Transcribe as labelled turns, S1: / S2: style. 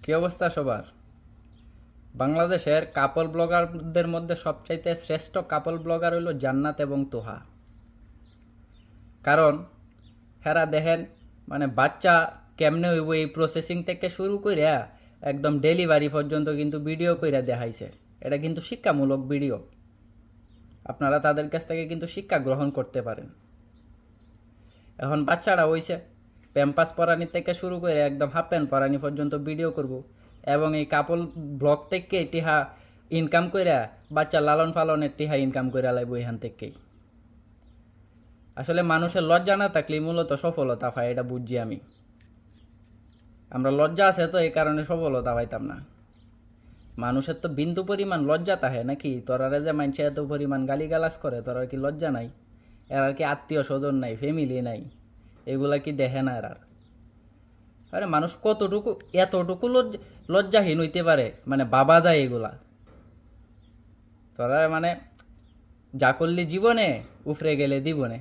S1: কি অবস্থা সবার? বাংলাদেশের কাপল ব্লগারদের মধ্যে সবচাইতে শ্রেষ্ঠ কাপল ব্লগার হইল জান্নাত এবং তোহা। কারণ হেরা দেখেন মানে বাচ্চা কেমনে হইব এই প্রসেসিং থেকে শুরু কইরা একদম ডেলিভারি পর্যন্ত কিন্তু ভিডিও কইরা দেখাইছে। এটা কিন্তু শিক্ষামূলক ভিডিও, আপনারা তাদের কাছ থেকে কিন্তু শিক্ষা গ্রহণ করতে পারেন। এখন বাচ্চারা হইছে প্যাম্পাস পরানি থেকে শুরু করে একদম হাফ প্যান্ট পরানি পর্যন্ত ভিডিও করব, এবং এই কাপল ব্লগ থেকে টিহা ইনকাম কইরা বাচ্চা লালন পালনের টিহা ইনকাম কইরা লাইব এখান থেকেই। আসলে মানুষের লজ্জা না থাকলে মূলত সফলতা পায়, এটা বুঝছি আমি। আমরা লজ্জা আছে তো এই কারণে সফলতা পাইতাম না। মানুষের তো বিন্দু পরিমাণ লজ্জা তাহে নাকি? তোরারে যে মানুষে এত পরিমাণ গালিগালাজ করে, তোরার কি লজ্জা নাই? এরার কি আত্মীয় স্বজন নাই, ফ্যামিলি নাই? এগুলা কি দেখে না এরার? আরে মানুষ কতটুকু এতটুকু লজ্জাহীন হইতে পারে, মানে বাবা যায় এগুলা। তোরা মানে যা করলি জীবনে, উফরে গেলে দিবনে।